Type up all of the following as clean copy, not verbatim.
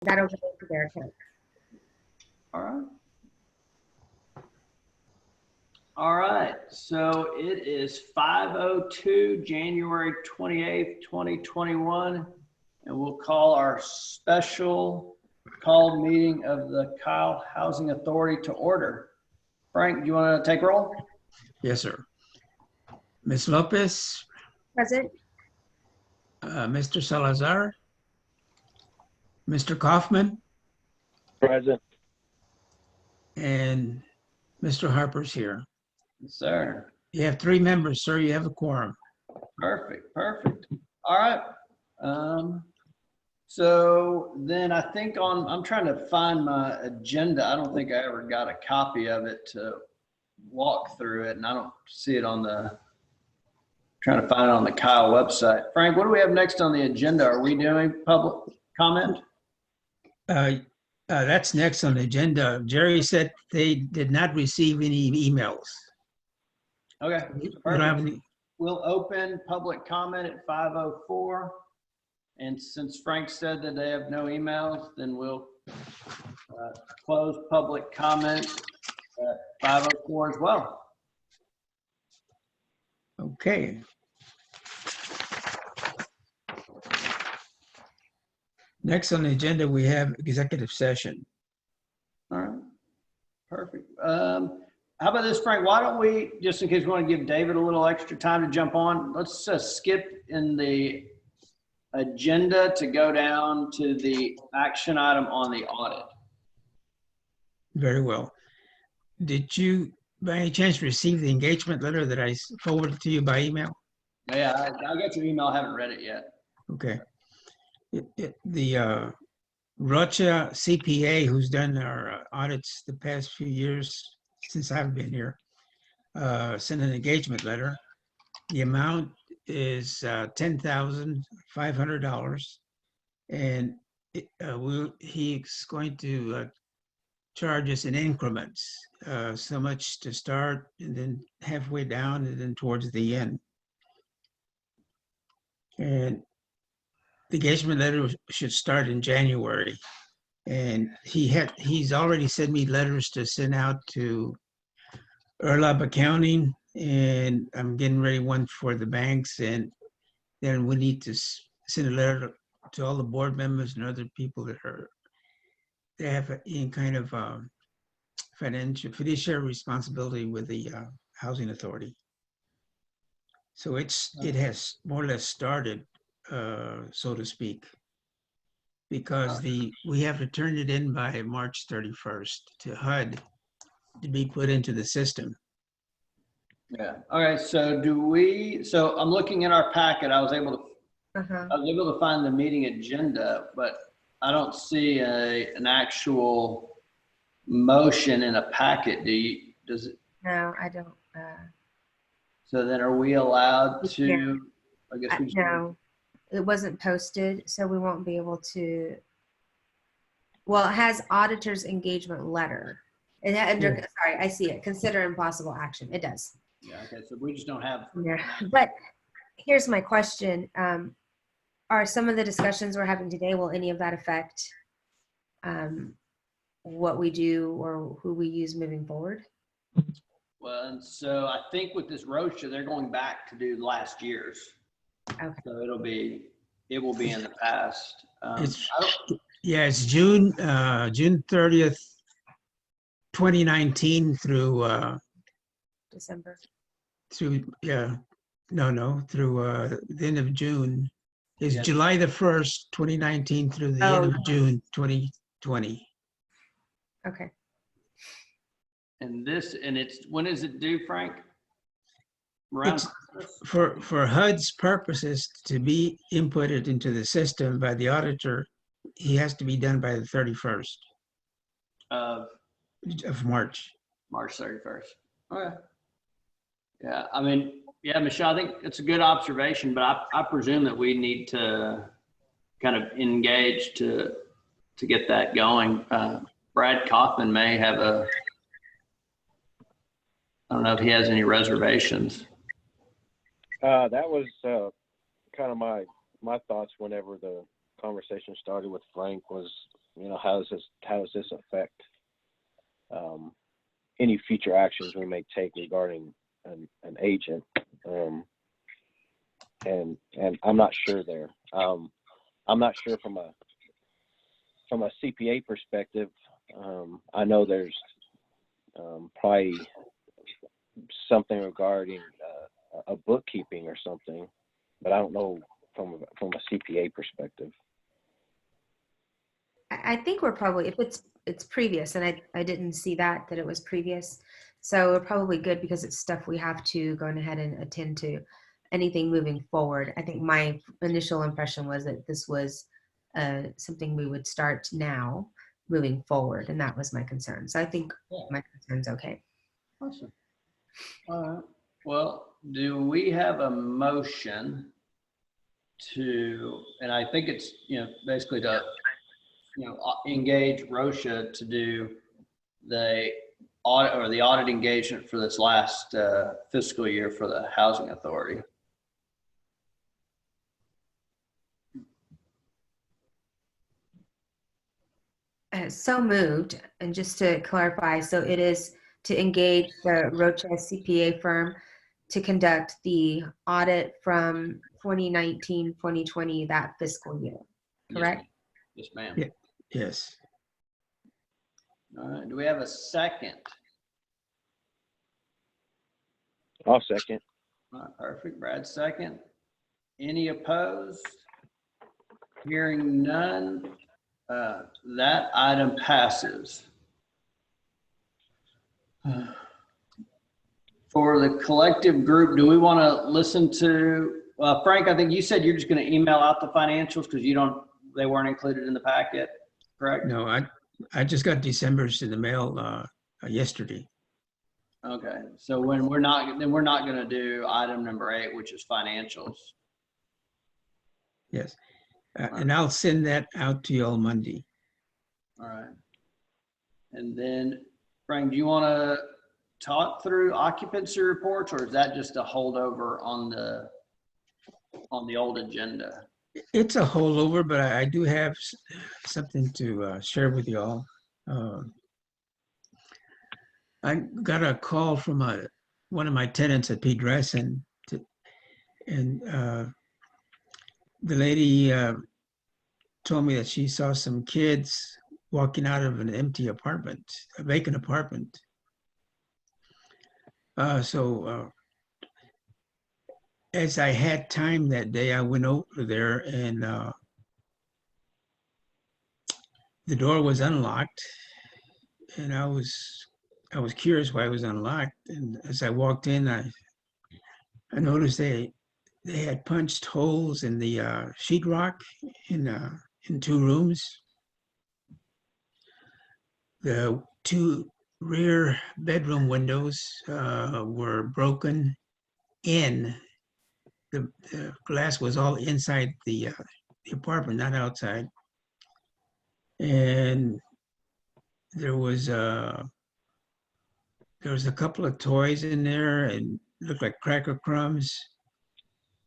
That'll go into their account. All right. All right, so it is 5:02, January 28th, 2021, and we'll call our special called meeting of the Kyle Housing Authority to order. Frank, do you want to take roll? Yes, sir. Ms. Lopez, Present. Mr. Salazar, Mr. Kaufman, Present. and Mr. Harper's here. Yes, sir. You have 3 members, sir. You have a quorum. Perfect, perfect. All right. So then I think I'm trying to find my agenda. I don't think I ever got a copy of it to walk through it, and I don't see it on trying to find it on the Kyle website. Frank, what do we have next on the agenda? Are we doing public comment? That's next on the agenda. Jerry said they did not receive any emails. Okay. We don't have any. We'll open public comment at 5:04. And since Frank said that they have no emails, then we'll close public comment at 5:04 as well. Okay. Next on the agenda, we have executive session. All right, perfect. How about this, Frank? Why don't we, just in case we want to give David a little extra time to jump on, let's skip in the agenda to go down to the action item on the audit. Very well. Did you, by any chance, receive the engagement letter that I forwarded to you by email? Yeah, I got your email. I haven't read it yet. Okay. The Rocha CPA, who's done our audits the past few years since I've been here, sent an engagement letter. The amount is $10,500, and he's going to charge us in increments, so much to start, and then halfway down, and then towards the end. And the engagement letter should start in January, and he's already sent me letters to send out to Erlab Accounting, and I'm getting ready one for the banks, and then we need to send a letter to all the board members and other people that have any kind of financial fiduciary responsibility with the housing authority. So it has more or less started, so to speak, because we have to turn it in by March 31st to HUD to be put into the system. Yeah. All right. So so I'm looking at our packet. I was able to find the meeting agenda, but I don't see an actual motion in a packet. Does it? No, I don't. So then are we allowed to, I guess we just. No, it wasn't posted, so we won't be able to. Well, it has auditor's engagement letter. Sorry, I see it. Consider impossible action. It does. Yeah. Okay. So we just don't have. Yeah. But here's my question. Are some of the discussions we're having today, will any of that affect what we do or who we use moving forward? Well, and so I think with this roadshow, they're going back to do last year's. Okay. So it will be in the past. It's June 30th, 2019 through December. Through the end of June. Is Yes. July the 1st, 2019 through the end of June 2020. Okay. And when is it due, Frank? For HUD's purposes to be inputted into the system by the auditor, he has to be done by the 31st of March. March 31st. Okay. Yeah, I mean, yeah, Michelle, I think it's a good observation, but I presume that we need to kind of engage to get that going. Brad Kaufman may have I don't know if he has any reservations. That was kind of my thoughts whenever the conversation started with Frank was how does this affect any future actions we may take regarding an agent? And I'm not sure there. I'm not sure from a CPA perspective. I know there's probably something regarding a bookkeeping or something, but I don't know from a CPA perspective. I think we're probably, if it's previous, and I didn't see that it was previous. So we're probably good because it's stuff we have to go ahead and attend to. Anything moving forward, I think my initial impression was that this was something we would start now moving forward, and that was my concern. So I think my concern's okay. Awesome. All right. Well, do we have a motion to, and I think it's, basically to, engage Rosha to do the audit or the audit engagement for this last fiscal year for the housing authority. So moved. And just to clarify, so it is to engage the Rocha CPA firm to conduct the audit from 2019, 2020, that fiscal year, correct? Yes, ma'am. Yeah. Yes. All right. Do we have a second? I'll second. All right, perfect. Brad, second. Any opposed? Hearing none, that item passes. For the collective group, do we want to listen to, Frank, I think you said you're just going to email out the financials because they weren't included in the packet, correct? No, I just got December's in the mail yesterday. Okay, so we're not going to do item number 8, which is financials. Yes. And I'll send that out to you all Monday. All right. And then, Frank, do you want to talk through occupancy reports, or is that just a holdover on the old agenda? It's a holdover, but I do have something to share with you all. I got a call from one of my tenants at P. Dressen, and the lady told me that she saw some kids walking out of an empty apartment, a vacant apartment. So as I had time that day, I went over there, and the door was unlocked, and I was curious why it was unlocked. And as I walked in, I noticed they had punched holes in the sheetrock in 2 rooms. The 2 rear bedroom windows were broken in. The glass was all inside the apartment, not outside. And there was a couple of toys in there, and looked like cracker crumbs.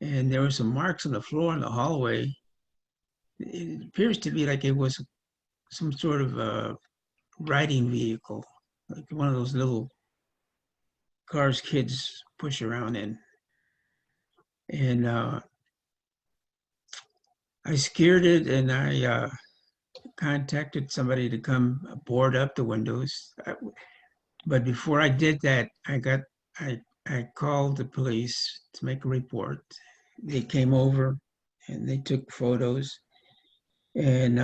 And there were some marks on the floor in the hallway. It appears to be like it was some sort of riding vehicle, like one of those little cars kids push around in. And I scared it, and I contacted somebody to come board up the windows. But before I did that, I called the police to make a report. They came over and they took photos, and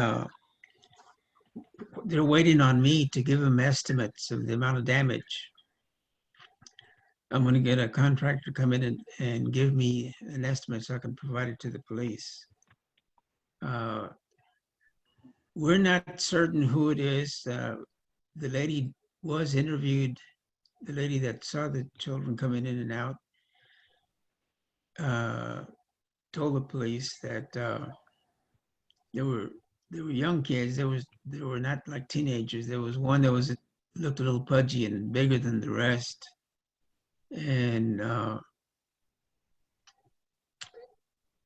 they're waiting on me to give them estimates of the amount of damage. I'm going to get a contractor to come in and give me an estimate so I can provide it to the police. We're not certain who it is. The lady was interviewed, the lady that saw the children coming in and out, told the police that they were young kids. They were not like teenagers. There was one that looked a little pudgy and bigger than the rest. And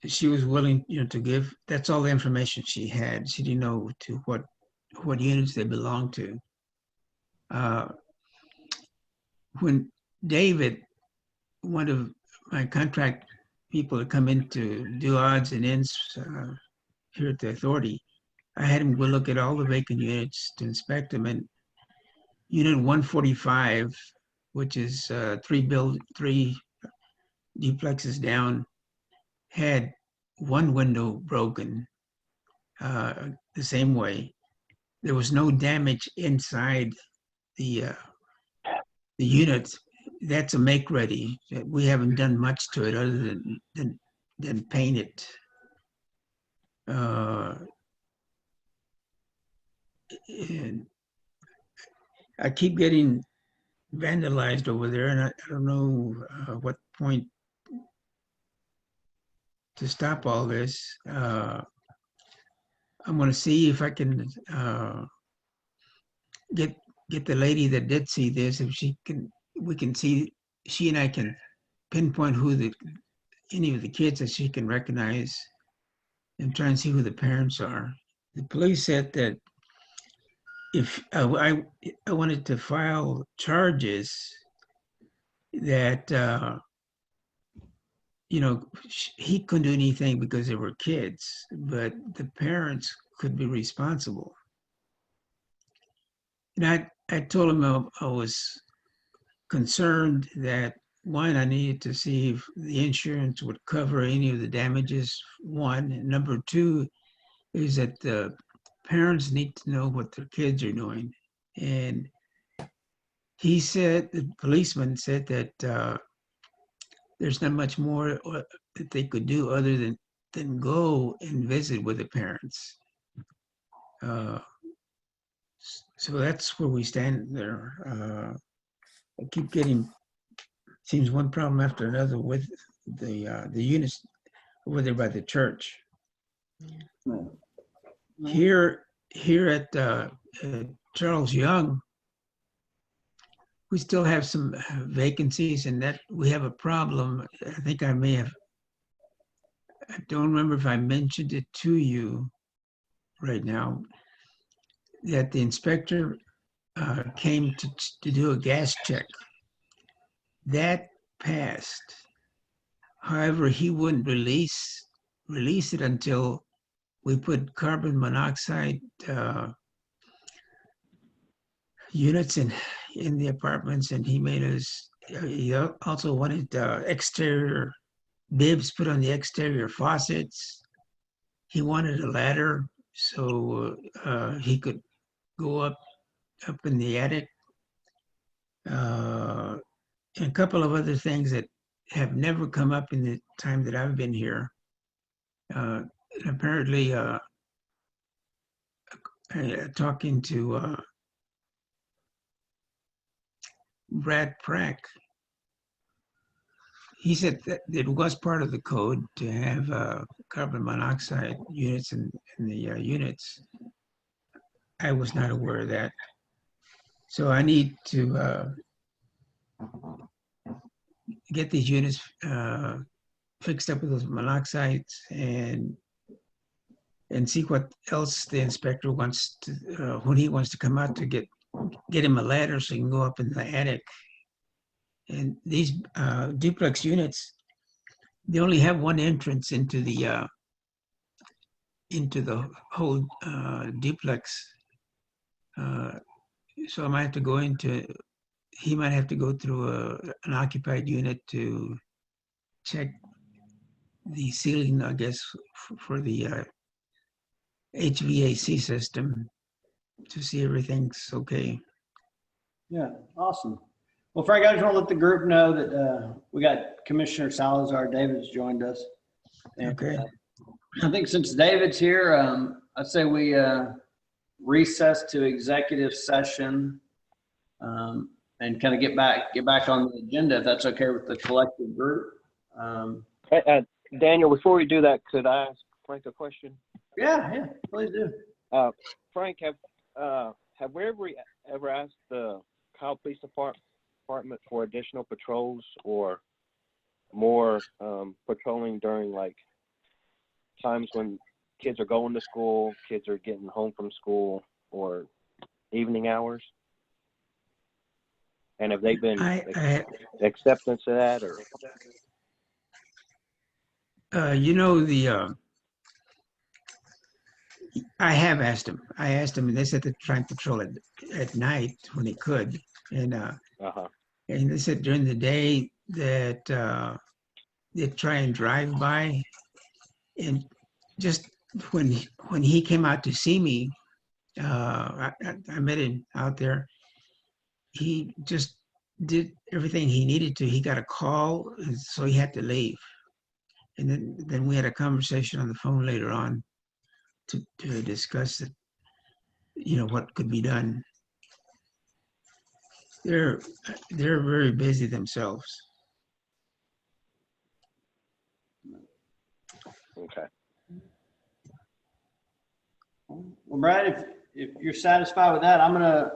she was willing, to give. That's all the information she had. She didn't know to what what units they belong to. When David, one of my contract people to come in to do odds and ends here at the authority, I had him go look at all the vacant units to inspect them. And unit 145, which is three duplexes down, had one window broken the same way. There was no damage inside the unit. That's a make ready. We haven't done much to it other than paint it. And I keep getting vandalized over there, and I don't know what point to stop all this. I'm going to see if I can get the lady that did see this, if she can, we can see, she and I can pinpoint who any of the kids that she can recognize and try and see who the parents are. The police said that if I wanted to file charges that, he couldn't do anything because they were kids, but the parents could be responsible. And I told him I was concerned that, one, I needed to see if the insurance would cover any of the damages, one. And number two is that the parents need to know what their kids are doing. And he said, the policeman said that there's not much more that they could do other than go and visit with the parents. So that's where we stand there. I keep getting, seems one problem after another with the units over there by the church. Here at Charles Young, we still have some vacancies, and that we have a problem. I think I don't remember if I mentioned it to you right now, that the inspector came to do a gas check. That passed. However, he wouldn't release it until we put carbon monoxide units in the apartments, and he made us. He also wanted exterior bibs put on the exterior faucets. He wanted a ladder so he could go up in the attic. And a couple of other things that have never come up in the time that I've been here. Apparently, talking to Brad Prack, he said that it was part of the code to have carbon monoxide units in the units. I was not aware of that. So I need to get these units fixed up with those monoxides and see what else the inspector wants to, when he wants to come out to get him a ladder so he can go up in the attic. And these duplex units, they only have one entrance into the whole duplex. So I might have to go he might have to go through an occupied unit to check the ceiling, I guess, for the HVAC system to see everything's okay. Yeah, awesome. Well, Frank, I just want to let the group know that we got Commissioner Salazar Davis joined us. And, Okay. I think since David's here, I'd say we recess to executive session and kind of get back on the agenda, if that's okay with the collective group. Daniel, before we do that, could I ask Frank a question? Yeah, please do. Frank, have we ever asked the Kyle Police Department for additional patrols or more patrolling during like times when kids are going to school, kids are getting home from school, or evening hours? And have they been acceptance of that, or? I have asked him. I asked him, and they said to try and patrol it at night when they could, and and they said during the day that they'd try and drive by, and just when he came out to see me, I met him out there. He just did everything he needed to. He got a call, and so he had to leave. And then we had a conversation on the phone later on to discuss it, what could be done. They're very busy themselves. Okay. Well, Brad, if you're satisfied with that, I'm going to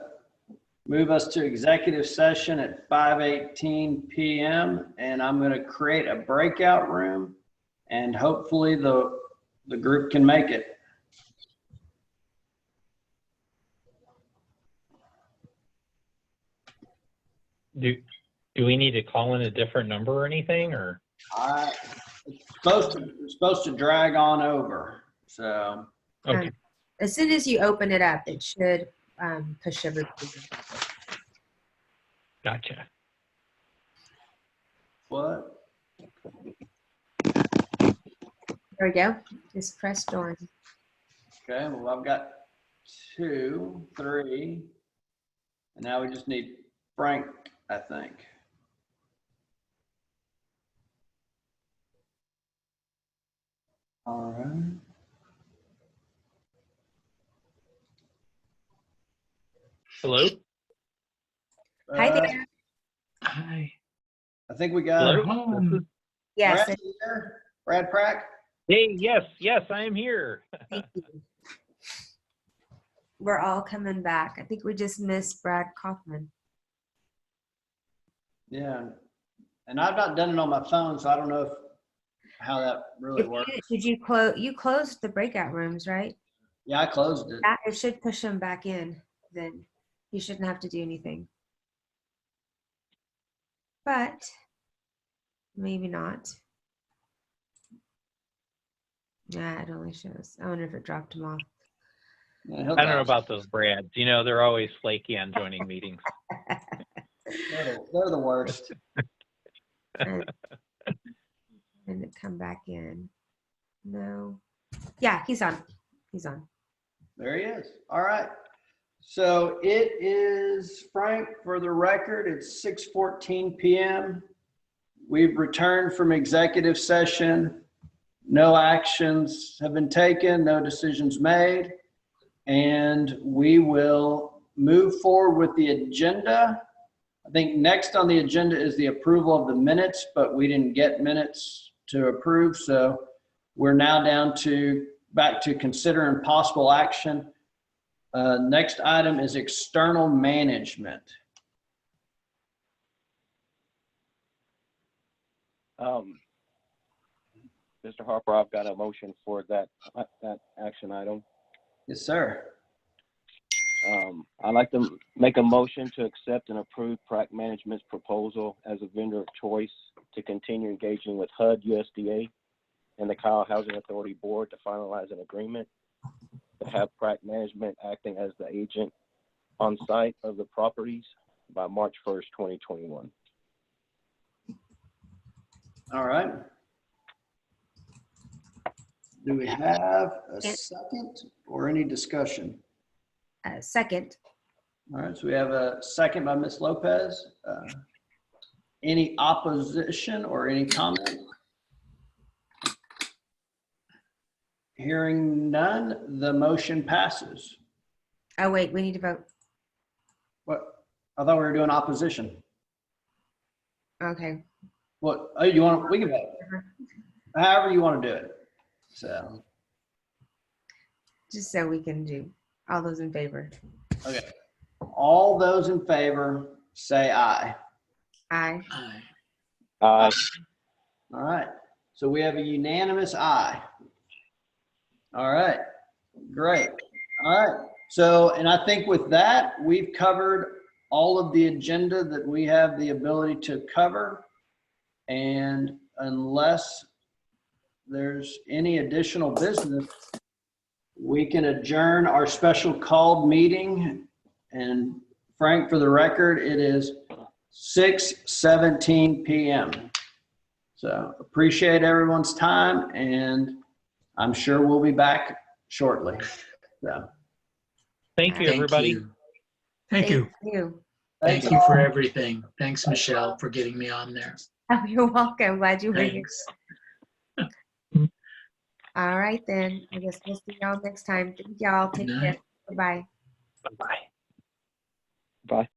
move us to executive session at 5:18 p.m. and I'm going to create a breakout room, and hopefully the group can make it. Do we need to call in a different number or anything, or? It's supposed to drag on over. So Okay. As soon as you open it up, it should push everything. Gotcha. what? There we go. Just press join. Okay, well, I've got 2, 3, and now we just need Frank, I think. All right. Hello? Hi there. Hi. I think we got Hello? Yes. Brad here. Brad Prack. Hey, yes, I am here. Thank you. We're all coming back. I think we just missed Brad Kaufman. Yeah, and I've not done it on my phone, so I don't know how that really works. Did you closed the breakout rooms, right? Yeah, I closed it. It should push him back in. Then you shouldn't have to do anything. But maybe not. Yeah, it only shows. I wonder if it dropped him off. Yeah, I don't know about those Brads. They're always flaky on joining meetings. They're the worst. And it come back in. No. Yeah, he's on. He's on. There he is. All right. So it is, Frank, for the record, it's 6:14 p.m. We've returned from executive session. No actions have been taken, no decisions made, and we will move forward with the agenda. I think next on the agenda is the approval of the minutes, but we didn't get minutes to approve, so we're now back to considering possible action. Next item is external management. Mr. Harper, I've got a motion for that action item. Yes, sir. I'd like to make a motion to accept and approve Prac Management's proposal as a vendor of choice to continue engaging with HUD USDA and the Kyle Housing Authority Board to finalize an agreement to have Prac Management acting as the agent on site of the properties by March 1st, 2021. All right. Do we have a second or any discussion? Second. All right, so we have a second by Ms. Lopez. Any opposition or any comment? Hearing none, the motion passes. Oh, wait, we need to vote. What? I thought we were doing opposition. Okay. What? Oh, we can vote. However you want to do it. So. Just so we can do. All those in favor? Okay. All those in favor say aye. Aye. Aye. All right. So we have a unanimous aye. All right. Great. All right. So, and I think with that, we've covered all of the agenda that we have the ability to cover. And unless there's any additional business, we can adjourn our special called meeting. And Frank, for the record, it is 6:17 p.m. So appreciate everyone's time, and I'm sure we'll be back shortly. So Thank you, Thank everybody. Thank you. thank Thank you for everything. Thanks, Michelle, for getting me on there. Oh, you're welcome. Glad you were here. Thanks. All right, then. I guess we'll see y'all next time. Thank y'all. Take Good care. night. Bye-bye. Bye-bye. Bye.